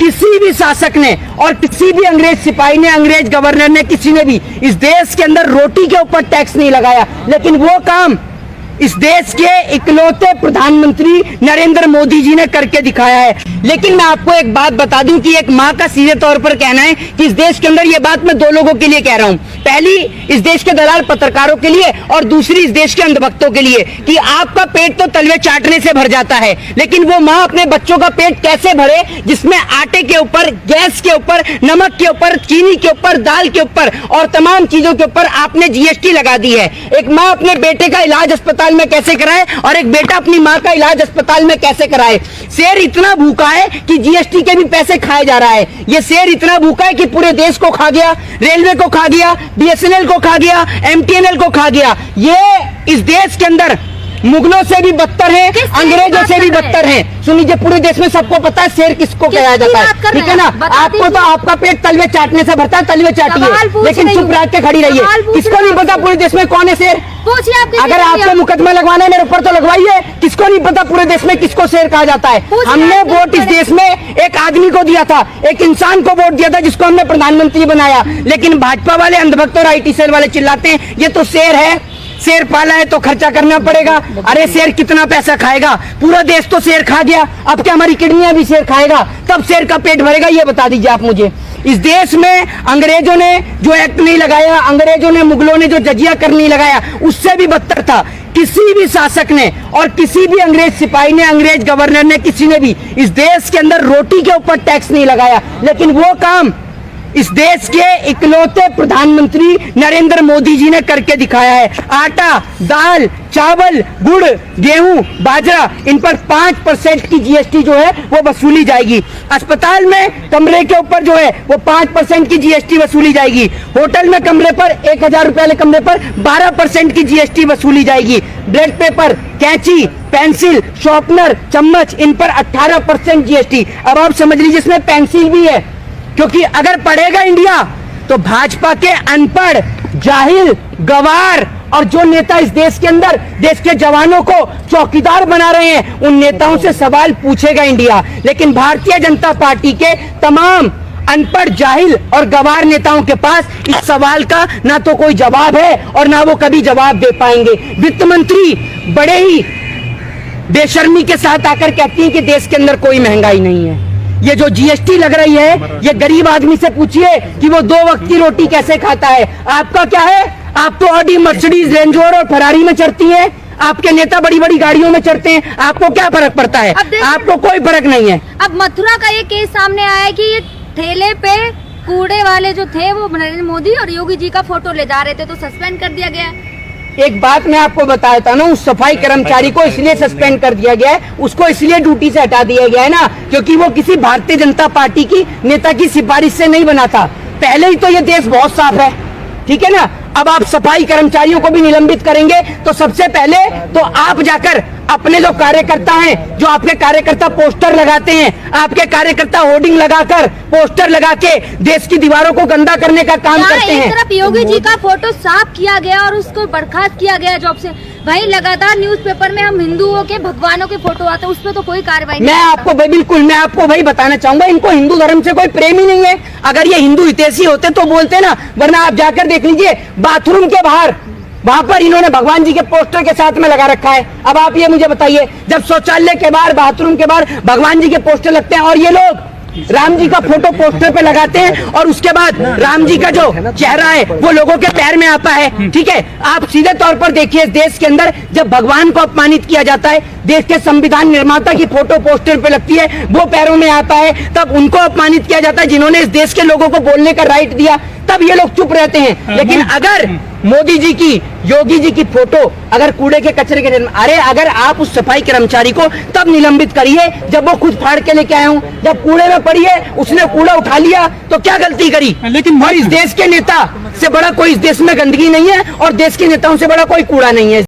किसी भी शासक ने और किसी भी अंग्रेज सिपाही ने, अंग्रेज गवर्नर ने, किसी ने भी इस देश के अंदर रोटी के ऊपर टैक्स नहीं लगाया। लेकिन वो काम इस देश के इकलौते प्रधानमंत्री नरेंद्र मोदी जी ने करके दिखाया है। लेकिन मैं आपको एक बात बता दूं कि एक मां का सीधे तौर पर कहना है कि इस देश के अंदर ये बात मैं दो लोगों के लिए कह रहा हूं। पहली इस देश के दलाल पत्रकारों के लिए और दूसरी इस देश के अंधभक्तों के लिए कि आपका पेट तो तलवे चाटने से भर जाता है, लेकिन वो मां अपने बच्चों का पेट कैसे भरे जिसमें आटे के ऊपर, गैस के ऊपर, नमक के ऊपर, चीनी के ऊपर, दाल के ऊपर और तमाम चीजों के ऊपर आपने जीएसटी लगा दी है। एक मां अपने बेटे का इलाज अस्पताल में कैसे कराए और एक बेटा अपनी मां का इलाज अस्पताल में कैसे कराए। शेर इतना भूखा है कि जीएसटी के भी पैसे खाए जा रहा है। ये शेर इतना भूखा है कि पूरे देश को खा गया, रेलवे को खा गया, बीएसएनएल को खा गया, एमटीएनएल को खा गया। ये इस देश के अंदर मुगलों से भी बदतर है, अंग्रेजों से भी बदतर है। सुनिए, पूरे देश में सबको पता है शेर किसको कहा जाता है, ठीक है ना। आपको तो आपका पेट तलवे चाटने से भरता है, तलवे चाटिए, लेकिन चुप रह के खड़ी रहिए। किसको नहीं पता पूरे देश में कौन है शेर? अगर आपको मुकदमा लगवाना है मेरे ऊपर तो लगवाइए। किसको नहीं पता पूरे देश में किसको शेर कहा जाता है? हमने वोट इस देश में एक आदमी को दिया था, एक इंसान को वोट दिया था जिसको हमने प्रधानमंत्री बनाया। लेकिन भाजपा वाले, अंधभक्त और IT सेल वाले चिल्लाते हैं ये तो शेर है, शेर पाला है तो खर्चा करना पड़ेगा। अरे शेर कितना पैसा खाएगा? पूरा देश तो शेर खा गया, अब क्या हमारी किडनियां भी शेर खाएगा? तब शेर का पेट भरेगा? ये बता दीजिए आप मुझे। इस देश में अंग्रेजों ने जो एक्ट नहीं लगाया, अंग्रेजों ने, मुगलों ने जो जजिया कर नहीं लगाया, उससे भी बदतर था। किसी भी शासक ने और किसी भी अंग्रेज सिपाही ने, अंग्रेज गवर्नर ने, किसी ने भी इस देश के अंदर रोटी के ऊपर टैक्स नहीं लगाया। लेकिन वो काम इस देश के इकलौते प्रधानमंत्री नरेंद्र मोदी जी ने करके दिखाया है। आटा, दाल, चावल, गुड़, गेहूं, बाजरा, इन पर 5% की जीएसटी जो है वो वसूली जाएगी। अस्पताल में कमरे के ऊपर जो है वो 5% की जीएसटी वसूली जाएगी। होटल में कमरे पर 1000 रुपए वाले कमरे पर 12% की जीएसटी वसूली जाएगी। ब्लड पेपर, कैंची, पेंसिल, शॉर्पनर, चम्मच, इन पर 18% जीएसटी। अब आप समझ लीजिए इसमें पेंसिल भी है, क्योंकि अगर पढ़ेगा इंडिया तो भाजपा के अनपढ़, जाहिल, गवार और जो नेता इस देश के अंदर देश के जवानों को चौकीदार बना रहे हैं, उन नेताओं से सवाल पूछेगा इंडिया। लेकिन भारतीय जनता पार्टी के तमाम अनपढ़, जाहिल और गवार नेताओं के पास इस सवाल का ना तो कोई जवाब है और ना वो कभी जवाब दे पाएंगे। वित्त मंत्री बड़े ही बेशर्मी के साथ आकर कहती है कि देश के अंदर कोई महंगाई नहीं है। ये जो जीएसटी लग रही है, ये गरीब आदमी से पूछिए कि वो 2 वक्त की रोटी कैसे खाता है। आपका क्या है? आप तो ऑडी, मर्सिडीज, रेंज रोवर और फरारी में चढ़ती हैं। आपके नेता बड़ी बड़ी गाड़ियों में चढ़ते हैं। आपको क्या फर्क पड़ता है? आपको कोई फर्क नहीं है। अब मथुरा का ये केस सामने आया है कि ये ठेले पे कूड़े वाले जो थे वो नरेंद्र मोदी और योगी जी का फोटो ले जा रहे थे, तो सस्पेंड कर दिया गया। एक बात मैं आपको बताया था ना, उस सफाई कर्मचारी को इसलिए सस्पेंड कर दिया गया है, उसको इसलिए ड्यूटी से हटा दिया गया है ना, क्योंकि वो किसी भारतीय जनता पार्टी की नेता की सिफारिश से नहीं बना था। पहले ही तो ये देश बहुत साफ है, ठीक है ना। अब आप सफाई कर्मचारियों को भी निलंबित करेंगे तो सबसे पहले तो आप जाकर अपने जो कार्यकर्ता हैं, जो आपके कार्यकर्ता पोस्टर लगाते हैं, आपके कार्यकर्ता होर्डिंग लगाकर, पोस्टर लगा के देश की दीवारों को गंदा करने का काम करते हैं। एक तरफ योगी जी का फोटो साफ किया गया और उसको बर्खास्त किया गया जॉब से, वहीं लगातार न्यूज़पेपर में हम हिंदुओं के, भगवानों के फोटो आते हैं, उसमें तो कोई कार्रवाई नहीं। मैं आपको भाई बताना चाहूंगा, इनको हिंदू धर्म से कोई प्रेम ही नहीं है। अगर ये हिंदू हितैषी होते तो बोलते ना, वरना आप जाकर देख लीजिए बाथरूम के बाहर, वहां पर इन्होंने भगवान जी के पोस्टर के साथ में लगा रखा है। अब आप ये मुझे बताइए, जब शौचालय के बाहर, बाथरूम के बाहर भगवान जी के पोस्टर लगते हैं और ये लोग राम जी का फोटो पोस्टर पे लगाते हैं और उसके बाद राम जी का जो चेहरा है वो लोगों के पैर में आता है, ठीक है। आप सीधे तौर पर देखिए, देश के अंदर जब भगवान को अपमानित किया जाता है, देश के संविधान निर्माता की फोटो पोस्टर पे लगती है, वो पैरों में आता है, तब उनको अपमानित किया जाता है जिन्होंने इस देश के लोगों को बोलने का राइट दिया, तब ये लोग चुप रहते हैं। लेकिन अगर मोदी जी की, योगी जी की फोटो अगर कूड़े के कचरे के, अरे अगर आप उस सफाई कर्मचारी को तब निलंबित करिए जब वो खुद फाड़ के लेके आए हूं। जब कूड़े में पड़ी है, उसने कूड़ा उठा लिया तो क्या गलती करी? लेकिन इस देश के नेता से बड़ा कोई इस देश में गंदगी नहीं है और देश के नेताओं से बड़ा कोई कूड़ा नहीं है।